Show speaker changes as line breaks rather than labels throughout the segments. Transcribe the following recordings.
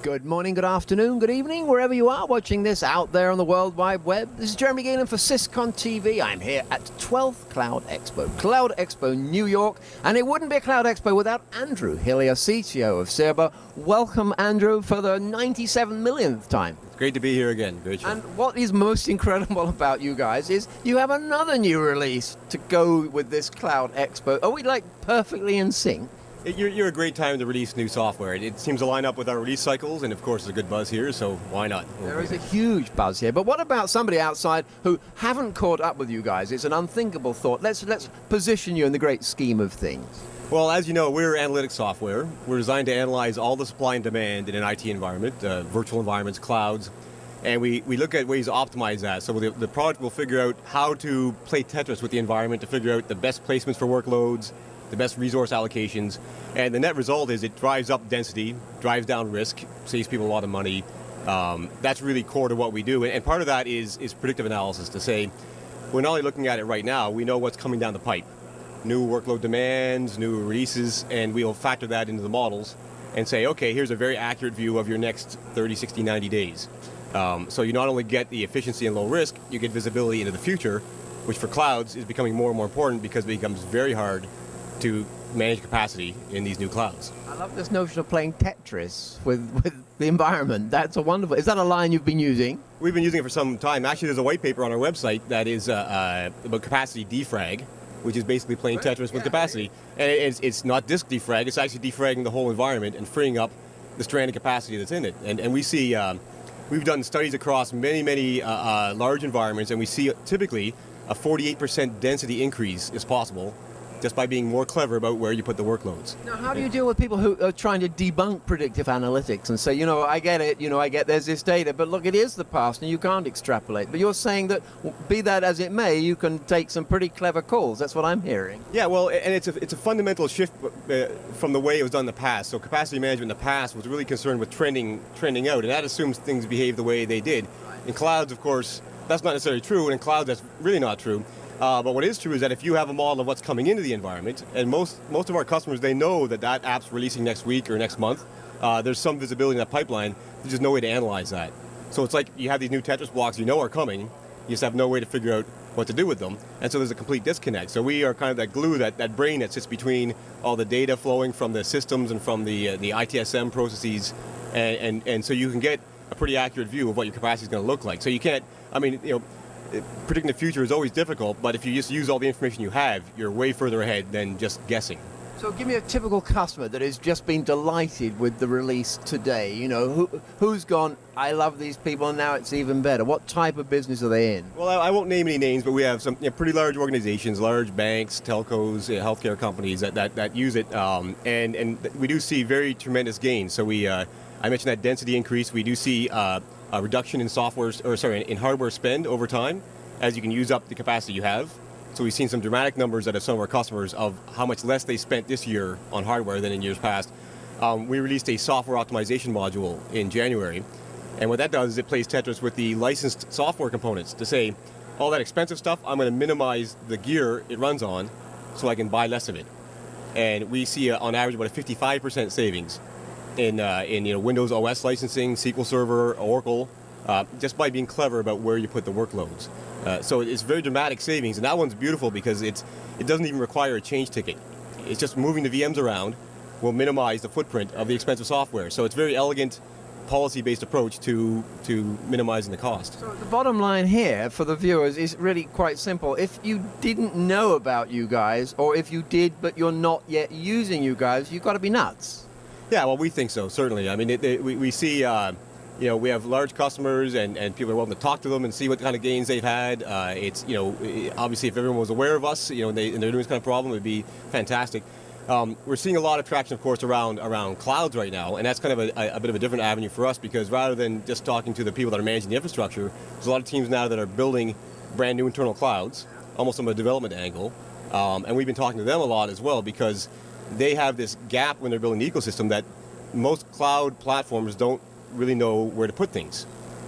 Good morning, good afternoon, good evening, wherever you are watching this out there on the World Wide Web. This is Jeremy Geelan for SYS-CON TV. I'm here at 12th Cloud Expo, New York. And it wouldn't be a Cloud Expo without Andrew Hillier, CTO of CiRBA. Welcome, Andrew, for the 97 millionth time.
It's great to be here again. Great show.
And what is most incredible about you guys is you have another new release to go with this Cloud Expo. Are we like perfectly in sync?
You're a great time to release new software. It seems to line up with our release cycles, and of course there's a good buzz here, so why not?
There is a huge buzz here, but what about somebody outside who haven't caught up with you guys? It's an unthinkable thought. Let's position you in the great scheme of things.
Well, as you know, we're analytic software. We're designed to analyze all the supply and demand in an IT environment, virtual environments, clouds, and we look at ways to optimize that. So the product will figure out how to play Tetris with the environment to figure out the best placements for workloads, the best resource allocations, and the net result is it drives up density, drives down risk, saves people a lot of money. That's really core to what we do, and part of that is predictive analysis to say, we're not only looking at it right now, we know what's coming down the pipe. New workload demands, new releases, and we'll factor that into the models and say, okay, here's a very accurate view of your next 30, 60, 90 days. So you not only get the efficiency and low risk, you get visibility into the future, which for clouds is becoming more and more important because it becomes very hard to manage capacity in these new clouds.
I love this notion of playing Tetris with the environment. That's a wonderful. Is that a line you've been using?
We've been using it for some time. Actually, there's a white paper on our website that is about capacity defrag, which is basically playing Tetris with capacity. And it's not disk defrag, it's actually defragging the whole environment and freeing up the stranded capacity that's in it. And we see, we've done studies across many large environments, and we see typically a 48% density increase is possible just by being more clever about where you put the workloads.
Now, how do you deal with people who are trying to debunk predictive analytics and say, you know, I get it, I get there's this data, but look, it is the past and you can't extrapolate. But you're saying that, be that as it may, you can take some pretty clever calls. That's what I'm hearing.
Yeah, well, and it's a fundamental shift from the way it was done in the past. So capacity management in the past was really concerned with trending out, and that assumes things behave the way they did. In clouds, of course, that's not necessarily true, and in clouds, that's really not true. But what is true is that if you have a model of what's coming into the environment, and most of our customers, they know that app's releasing next week or next month, there's some visibility in that pipeline, there's just no way to analyze that. So it's like you have these new Tetris blocks you know are coming, you just have no way to figure out what to do with them, and so there's a complete disconnect. So we are kind of that glue, that brain that sits between all the data flowing from the systems and from the ITSM processes, and so you can get a pretty accurate view of what your capacity is going to look like. So you can't, predicting the future is always difficult, but if you just use all the information you have, you're way further ahead than just guessing.
So give me a typical customer that has just been delighted with the release today. Who's gone, I love these people and now it's even better. What type of business are they in?
Well, I won't name any names, but we have some pretty large organizations, large banks, telcos, healthcare companies that use it, and we do see very tremendous gains. So I mentioned that density increase. We do see a reduction in in hardware spend over time as you can use up the capacity you have. So we've seen some dramatic numbers out of some of our customers of how much less they spent this year on hardware than in years past. We released a software optimization module in January, and what that does is it plays Tetris with the licensed software components to say, all that expensive stuff, I'm going to minimize the gear it runs on so I can buy less of it. And we see on average about a 55% savings in Windows OS licensing, SQL Server, Oracle, just by being clever about where you put the workloads. So it's very dramatic savings, and that one's beautiful because it doesn't even require a change ticket. It's just moving the VMs around will minimize the footprint of the expensive software. So it's a very elegant, policy-based approach to minimizing the cost.
So the bottom line here for the viewers is really quite simple. If you didn't know about you guys, or if you did but you're not yet using you guys, you've got to be nuts.
Yeah, well, we think so, certainly. I mean, we see, we have large customers and people are willing to talk to them and see what kind of gains they've had. Obviously, if everyone was aware of us, and they're doing this kind of problem, it would be fantastic. We're seeing a lot of traction, of course, around clouds right now, and that's kind of a bit of a different avenue for us because rather than just talking to the people that are managing the infrastructure, there's a lot of teams now that are building brand new internal clouds, almost from a development angle, and we've been talking to them a lot as well because they have this gap when they're building the ecosystem that most cloud platforms don't really know where to put things.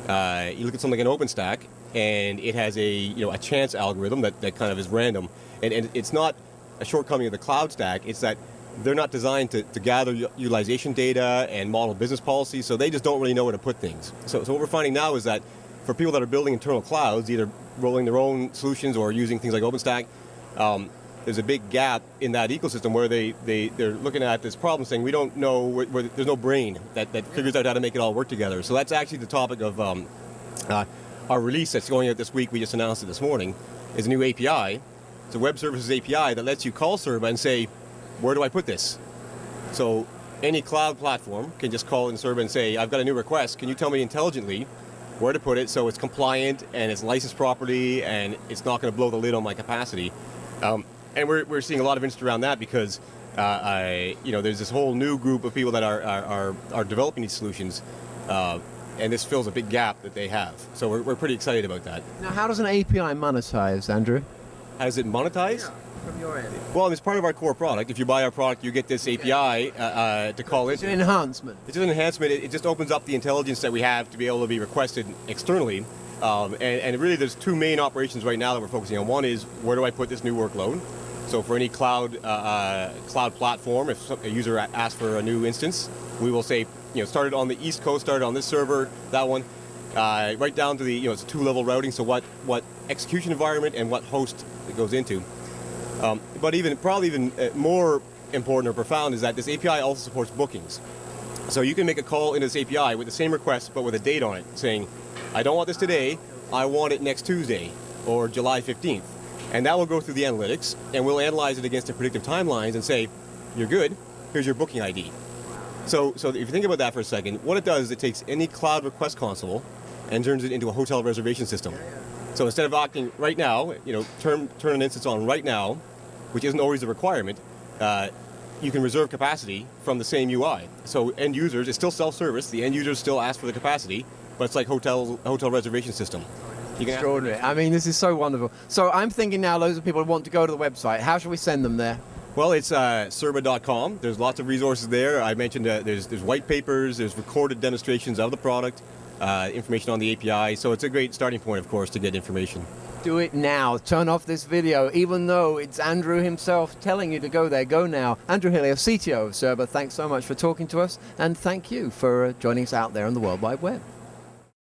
You look at something like an OpenStack, and it has a chance algorithm that kind of is random, and it's not a shortcoming of the cloud stack. It's that they're not designed to gather utilization data and model business policies, so they just don't really know where to put things. So what we're finding now is that for people that are building internal clouds, either rolling their own solutions or using things like OpenStack, there's a big gap in that ecosystem where they're looking at this problem saying, we don't know, where there's no brain that figures out how to make it all work together. So that's actually the topic of our release that's going out this week. We just announced it this morning, is a new API. It's a web services API that lets you call CiRBA and say, where do I put this? So any cloud platform can just call in CiRBA and say, I've got a new request. Can you tell me intelligently where to put it so it's compliant and it's licensed properly and it's not going to blow the lid on my capacity? And we're seeing a lot of interest around that because there's this whole new group of people that are developing these solutions, and this fills a big gap that they have. So we're pretty excited about that.
Now, how does an API monetize, Andrew?
How does it monetize?
Yeah, from your end.
Well, it's part of our core product. If you buy our product, you get this API to call
It's
into.
an enhancement.
It's an enhancement. It just opens up the intelligence that we have to be able to be requested externally. And really, there's two main operations right now that we're focusing on. One is, where do I put this new workload? So for any cloud platform, if a user asks for a new instance, we will say, started on the East Coast, started on this server, that one, right down to the, it's a two-level routing, so what execution environment and what host it goes into. But probably even more important or profound is that this API also supports bookings. So you can make a call into this API with the same request, but with a date on it, saying, I don't want this today, I want it next Tuesday, or July 15th. And that will go through the analytics, and we'll analyze it against the predictive timelines and say, you're good, here's your booking ID. So if you think about that for a second, what it does is it takes any cloud request console and turns it into a hotel reservation system. So instead of acting right now, turn an instance on right now, which isn't always a requirement, you can reserve capacity from the same UI. So end users, it's still self-service, the end users still ask for the capacity, but it's like hotel reservation system.
Extraordinary. I mean, this is so wonderful. So I'm thinking now loads of people want to go to the website. How should we send them there?
Well, it's CiRBA.com. There's lots of resources there. I mentioned there's white papers, there's recorded demonstrations of the product, information on the API. So it's a great starting point, of course, to get information.
Do it now. Turn off this video, even though it's Andrew himself telling you to go there. Go now. Andrew Hillier, CTO of CiRBA, thanks so much for talking to us, and thank you for joining us out there on the World Wide Web.